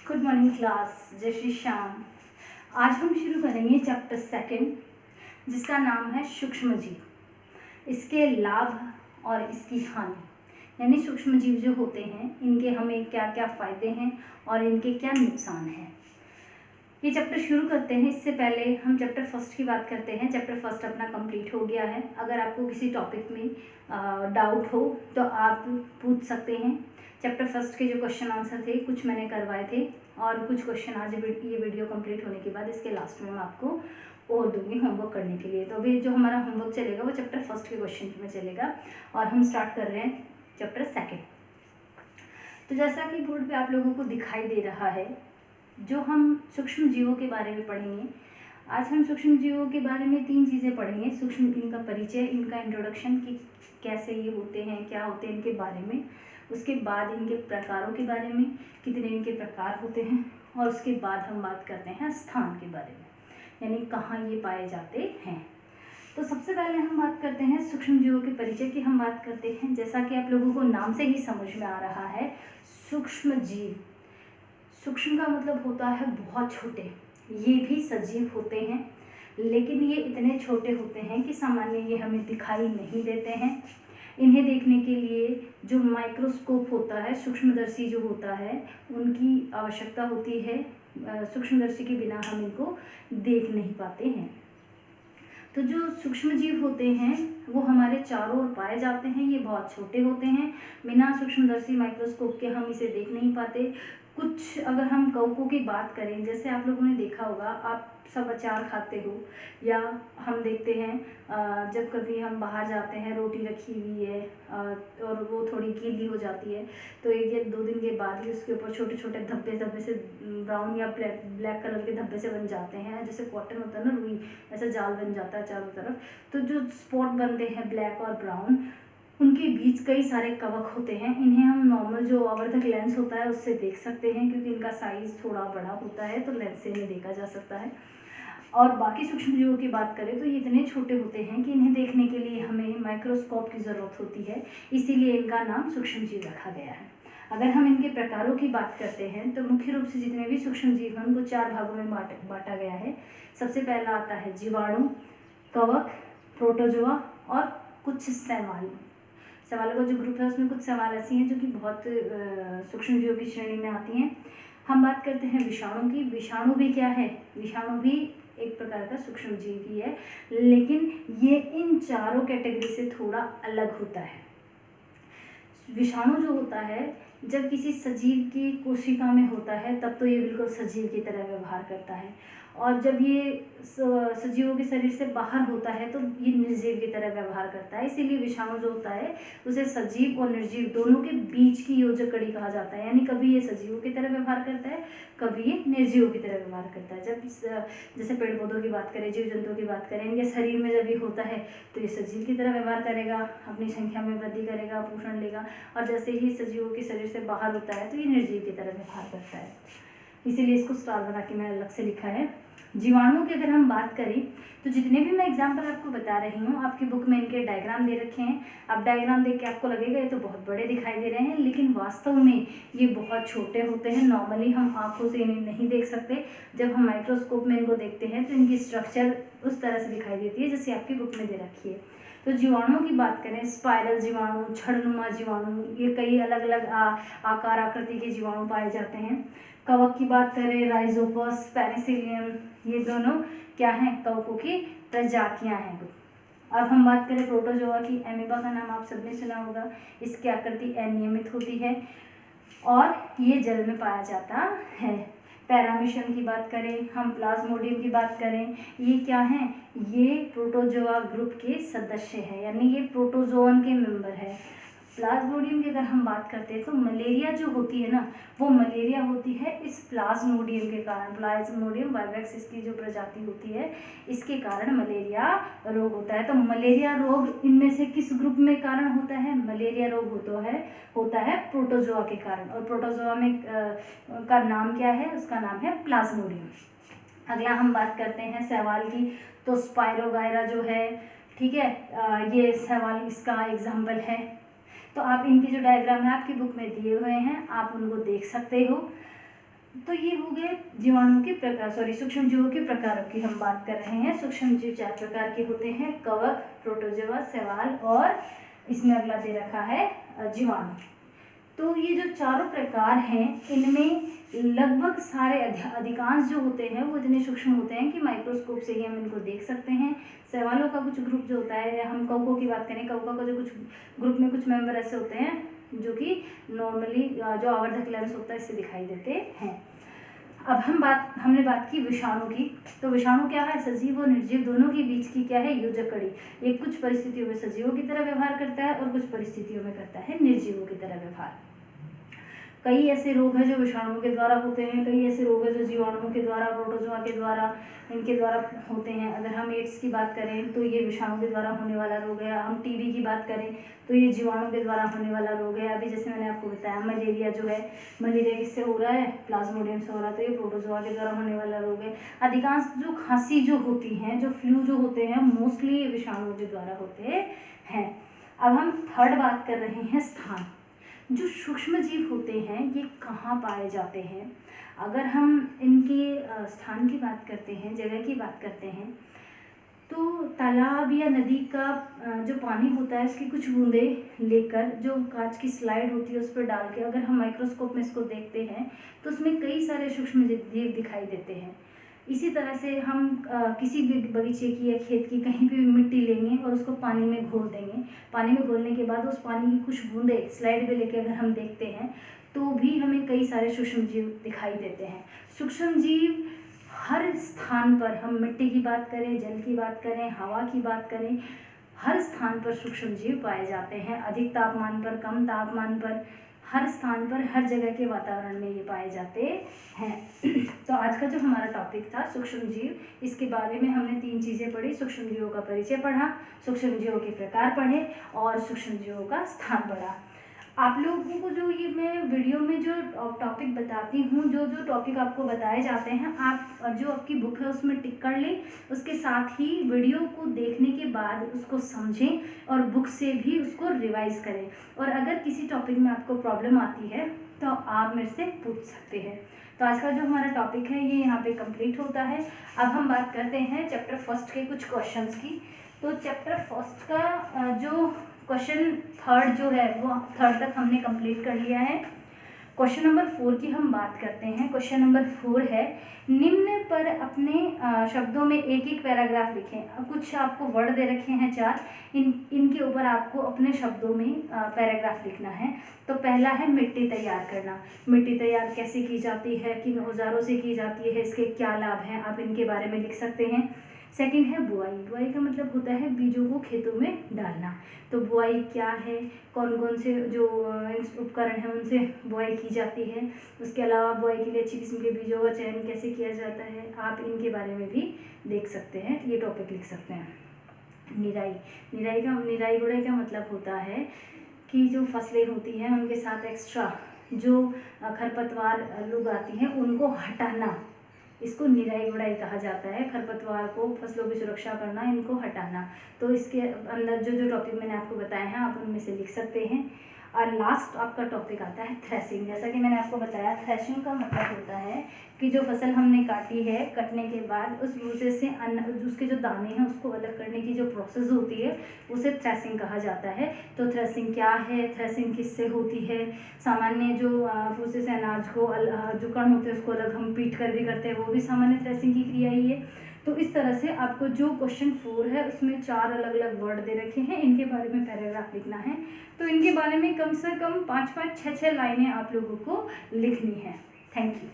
Good morning class, जय श्री श्याम। आज हम शुरू करेंगे चैप्टर सेकंड, जिसका नाम है सूक्ष्म जीव, इसके लाभ और इसकी हानि। यानी सूक्ष्म जीव जो होते हैं इनके हमें क्या क्या फ़ायदे हैं और इनके क्या नुकसान हैं। ये चैप्टर शुरू करते हैं। इससे पहले हम चैप्टर फर्स्ट की बात करते हैं। चैप्टर फर्स्ट अपना कंप्लीट हो गया है। अगर आपको किसी टॉपिक में डाउट हो तो आप पूछ सकते हैं। चैप्टर फर्स्ट के जो क्वेश्चन आंसर थे कुछ मैंने करवाए थे और कुछ क्वेश्चन आज ये वीडियो कंप्लीट होने के बाद इसके लास्ट में मैं आपको और दूंगी होमवर्क करने के लिए। तो अभी जो हमारा होमवर्क चलेगा वो चैप्टर फर्स्ट के क्वेश्चन में चलेगा और हम स्टार्ट कर रहे हैं चैप्टर सेकेंड। तो जैसा कि बोर्ड पे आप लोगों को दिखाई दे रहा है, जो हम सूक्ष्म जीवों के बारे में पढ़ेंगे आज हम सूक्ष्म जीवों के बारे में 3 चीज़ें पढ़ेंगे। सूक्ष्म, इनका परिचय, इनका इंट्रोडक्शन कि कैसे ये होते हैं, क्या होते हैं इनके बारे में, उसके बाद इनके प्रकारों के बारे में, कितने इनके प्रकार होते हैं, और उसके बाद हम बात करते हैं स्थान के बारे में, यानी कहाँ ये पाए जाते हैं। तो सबसे पहले हम बात करते हैं सूक्ष्म जीवों के परिचय की। हम बात करते हैं, जैसा कि आप लोगों को नाम से ही समझ में आ रहा है, सूक्ष्म जीव। सूक्ष्म का मतलब होता है बहुत छोटे। ये भी सजीव होते हैं, लेकिन ये इतने छोटे होते हैं कि सामान्य ये हमें दिखाई नहीं देते हैं। इन्हें देखने के लिए जो माइक्रोस्कोप होता है, सूक्ष्मदर्शी जो होता है, उनकी आवश्यकता होती है। सूक्ष्मदर्शी के बिना हम इनको देख नहीं पाते हैं। तो जो सूक्ष्म जीव होते हैं वो हमारे चारों ओर पाए जाते हैं। ये बहुत छोटे होते हैं, बिना सूक्ष्मदर्शी माइक्रोस्कोप के हम इसे देख नहीं पाते। कुछ अगर हम कौकों की बात करें, जैसे आप लोगों ने देखा होगा, आप सब अचार खाते हो, या हम देखते हैं जब कभी हम बाहर जाते हैं, रोटी रखी हुई है और वो थोड़ी गीली हो जाती है, तो 1 या 2 दिन के बाद ही उसके ऊपर छोटे छोटे धब्बे से ब्राउन या ब्लैक कलर के धब्बे से बन जाते हैं। जैसे कॉटन होता है ना, रुई, ऐसा जाल बन जाता है चारों तरफ। तो जो स्पॉट बनते हैं ब्लैक और ब्राउन, उनके बीच कई सारे कवक होते हैं। इन्हें हम नॉर्मल जो आवर्धक लेंस होता है उससे देख सकते हैं, क्योंकि इनका साइज़ थोड़ा बड़ा होता है, तो लेंस से इन्हें देखा जा सकता है। और बाकी सूक्ष्म जीवों की बात करें तो ये इतने छोटे होते हैं कि इन्हें देखने के लिए हमें माइक्रोस्कोप की ज़रूरत होती है, इसीलिए इनका नाम सूक्ष्म जीव रखा गया है। अगर हम इनके प्रकारों की बात करते हैं तो मुख्य रूप से जितने भी सूक्ष्म जीव हैं उनको 4 भागों में बांटा गया है। सबसे पहला आता है जीवाणु, कवक, प्रोटोजोआ और कुछ शैवालों का जो ग्रुप है उसमें कुछ शैवाल ऐसी हैं जो कि बहुत सूक्ष्म जीवों की श्रेणी में आती हैं। हम बात करते हैं विषाणु की। विषाणु भी क्या है? विषाणु भी एक प्रकार का सूक्ष्म जीव ही है, लेकिन ये इन चारों कैटेगरी से थोड़ा अलग होता है। विषाणु जो होता है जब किसी सजीव की कोशिका में होता है तब तो ये बिल्कुल सजीव की तरह व्यवहार करता है, और जब ये सजीवों के शरीर से बाहर होता है तो ये निर्जीव की तरह व्यवहार करता है। इसीलिए विषाणु जो होता है उसे सजीव और निर्जीव दोनों के बीच की योजक कड़ी कहा जाता है। यानी कभी ये सजीवों की तरह व्यवहार करता है, कभी ये निर्जीवों की तरह व्यवहार करता है। जब जैसे पेड़ पौधों की बात करें, जीव जंतुओं की बात करें, इनके शरीर में जब ये होता है तो ये सजीव की तरह व्यवहार करेगा, अपनी संख्या में वृद्धि करेगा, पोषण लेगा, और जैसे ही सजीवों के शरीर से बाहर होता है तो ये निर्जीव की तरह व्यवहार करता है। इसीलिए इसको स्टार बना के मैंने अलग से लिखा है। जीवाणु की अगर हम बात करें तो जितने भी मैं एग्जाम्पल आपको बता रही हूँ, आपकी बुक में इनके डायग्राम दे रखे हैं। अब डायग्राम देख के आपको लगेगा ये तो बहुत बड़े दिखाई दे रहे हैं, लेकिन वास्तव में ये बहुत छोटे होते हैं। नॉर्मली हम आंखों से इन्हें नहीं देख सकते। जब हम माइक्रोस्कोप में इनको देखते हैं तो इनकी स्ट्रक्चर उस तरह से दिखाई देती है जैसे आपकी बुक में दे रखी है। तो जीवाणुओं की बात करें, स्पाइरल जीवाणु, छड़नुमा जीवाणु, ये कई अलग अलग आकार आकृति के जीवाणु पाए जाते हैं। कवक की बात करें, राइजोपस, पेनिसिलियम, ये दोनों क्या हैं? कवकों की प्रजातियां हैं। अब हम बात करें प्रोटोजोआ की। एमीबा का नाम आप सबने सुना होगा। इसकी आकृति अनियमित होती है और ये जल में पाया जाता है। पैरामीशियम की बात करें, हम प्लाज्मोडियम की बात करें, ये क्या हैं? ये प्रोटोजोआ ग्रुप के सदस्य हैं, यानी ये प्रोटोजोअन के मेंबर है। प्लाज्मोडियम की अगर हम बात करते हैं तो मलेरिया जो होती है ना, वो मलेरिया होती है इस प्लाज्मोडियम के कारण। प्लाज्मोडियम वाइवेक्स इसकी जो प्रजाति होती है, इसके कारण मलेरिया रोग होता है। तो मलेरिया रोग इनमें से किस ग्रुप में कारण होता है? मलेरिया रोग होता है प्रोटोजोआ के कारण। और प्रोटोजोआ में का नाम क्या है? उसका नाम है प्लाज्मोडियम। अगला हम बात करते हैं शैवाल की। तो स्पाइरोगायरा जो है, ठीक है, ये शैवाल इसका एग्जाम्पल है। तो आप इनकी जो डायग्राम है आपकी बुक में दिए हुए हैं, आप उनको देख सकते हो। तो ये हो गए जीवाणु के प्रकार, सूक्ष्म जीवों के प्रकारों की हम बात कर रहे हैं। सूक्ष्म जीव 4 प्रकार के होते हैं, कवक, प्रोटोजोआ, शैवाल और इसमें अगला दे रखा है जीवाणु। तो ये जो चारों प्रकार हैं इनमें लगभग सारे अधिकांश जो होते हैं वो इतने सूक्ष्म होते हैं कि माइक्रोस्कोप से ही हम इनको देख सकते हैं। शैवालों का कुछ ग्रुप जो होता है, हम कौकों की बात करें, कौकों का जो कुछ ग्रुप में कुछ मेंबर ऐसे होते हैं जो कि नॉर्मली जो आवर्धक लेंस होता है इससे दिखाई देते हैं। अब हमने बात की विषाणु की। तो विषाणु क्या है? सजीव और निर्जीव दोनों के बीच की क्या है? योजक कड़ी। ये कुछ परिस्थितियों में सजीवों की तरह व्यवहार करता है और कुछ परिस्थितियों में करता है निर्जीवों की तरह व्यवहार। कई ऐसे रोग हैं जो विषाणुओं के द्वारा होते हैं, कई ऐसे रोग हैं जो जीवाणुओं के द्वारा, प्रोटोजोआ के द्वारा, इनके द्वारा होते हैं। अगर हम एड्स की बात करें तो ये विषाणु के द्वारा होने वाला रोग है। हम टीबी की बात करें तो ये जीवाणु के द्वारा होने वाला रोग है। अभी जैसे मैंने आपको बताया मलेरिया जो है, मलेरिया किससे हो रहा है? प्लाज्मोडियम से हो रहा है, तो ये प्रोटोजोआ के द्वारा होने वाला रोग है। अधिकांश जो खांसी जो होती हैं, जो फ्लू जो होते हैं, मोस्टली विषाणुओं के द्वारा होते हैं। अब हम थर्ड बात कर रहे हैं स्थान। जो सूक्ष्म जीव होते हैं ये कहाँ पाए जाते हैं? अगर हम इनके स्थान की बात करते हैं, जगह की बात करते हैं, तो तालाब या नदी का जो पानी होता है उसकी कुछ बूंदें लेकर जो कांच की स्लाइड होती है उस पर डाल के अगर हम माइक्रोस्कोप में इसको देखते हैं तो उसमें कई सारे सूक्ष्म जीव दिखाई देते हैं। इसी तरह से हम किसी भी बगीचे की या खेत की कहीं भी मिट्टी लेंगे और उसको पानी में घोल देंगे। पानी में घोलने के बाद उस पानी की कुछ बूंदें स्लाइड पे लेके अगर हम देखते हैं तो भी हमें कई सारे सूक्ष्म जीव दिखाई देते हैं। सूक्ष्म जीव हर स्थान पर, हम मिट्टी की बात करें, जल की बात करें, हवा की बात करें, हर स्थान पर सूक्ष्म जीव पाए जाते हैं। अधिक तापमान पर, कम तापमान पर, हर स्थान पर, हर जगह के वातावरण में ये पाए जाते हैं। तो आज का जो हमारा टॉपिक था सूक्ष्म जीव, इसके बारे में हमने 3 चीज़ें पढ़ी। सूक्ष्म जीवों का परिचय पढ़ा, सूक्ष्म जीवों के प्रकार पढ़े और सूक्ष्म जीवों का स्थान पढ़ा। आप लोगों को जो ये मैं वीडियो में जो टॉपिक बताती हूँ, जो जो टॉपिक आपको बताए जाते हैं, आप जो आपकी बुक है उसमें टिक कर लें। उसके साथ ही वीडियो को देखने के बाद उसको समझें और बुक से भी उसको रिवाइज करें। और अगर किसी टॉपिक में आपको प्रॉब्लम आती है तो आप मेरे से पूछ सकते हैं। तो आज का जो हमारा टॉपिक है ये यहाँ पे कंप्लीट होता है। अब हम बात करते हैं चैप्टर फर्स्ट के कुछ क्वेश्चंस की। तो चैप्टर फर्स्ट का जो क्वेश्चन थर्ड जो है वो थर्ड तक हमने कंप्लीट कर लिया है। क्वेश्चन नंबर 4 की हम बात करते हैं। क्वेश्चन नंबर 4 है, निम्न पर अपने शब्दों में एक एक पैराग्राफ लिखें। कुछ आपको वर्ड दे रखे हैं 4, इनके ऊपर आपको अपने शब्दों में पैराग्राफ लिखना है। तो पहला है मिट्टी तैयार करना। मिट्टी तैयार कैसे की जाती है, किन औजारों से की जाती है, इसके क्या लाभ हैं, आप इनके बारे में लिख सकते हैं। सेकंड है बुआई। बुआई का मतलब होता है बीजों को खेतों में डालना। तो बुआई क्या है, कौन कौन से जो उपकरण हैं उनसे बुआई की जाती है। उसके अलावा बुआई के लिए अच्छी किस्म के बीजों का चयन कैसे किया जाता है, आप इनके बारे में भी देख सकते हैं, ये टॉपिक लिख सकते हैं। निराई गुड़ाई का मतलब होता है कि जो फसलें होती हैं उनके साथ एक्स्ट्रा जो खरपतवार लोग आती हैं उनको हटाना, इसको निराई गुड़ाई कहा जाता है। खरपतवार को, फसलों की सुरक्षा करना, इनको हटाना। तो इसके अंदर जो जो टॉपिक मैंने आपको बताए हैं आप उनमें से लिख सकते हैं। और लास्ट आपका टॉपिक आता है थ्रेसिंग। जैसा कि मैंने आपको बताया, थ्रेसिंग का मतलब होता है कि जो फसल हमने काटी है, कटने के बाद उस भूसे से उसके जो दाने हैं उसको अलग करने की जो प्रोसेस होती है उसे थ्रेसिंग कहा जाता है। तो थ्रेसिंग क्या है, थ्रेसिंग किससे होती है? सामान्य जो भूसे से अनाज को जो कण होते हैं उसको अलग हम पीट कर भी करते हैं, वो भी सामान्य थ्रेसिंग की क्रिया ही है। तो इस तरह से आपको जो क्वेश्चन 4 है उसमें 4 अलग अलग वर्ड दे रखे हैं, इनके बारे में पैराग्राफ लिखना है। तो इनके बारे में कम से कम 5-5, 6-6 लाइनें आप लोगों को लिखनी है। Thank you.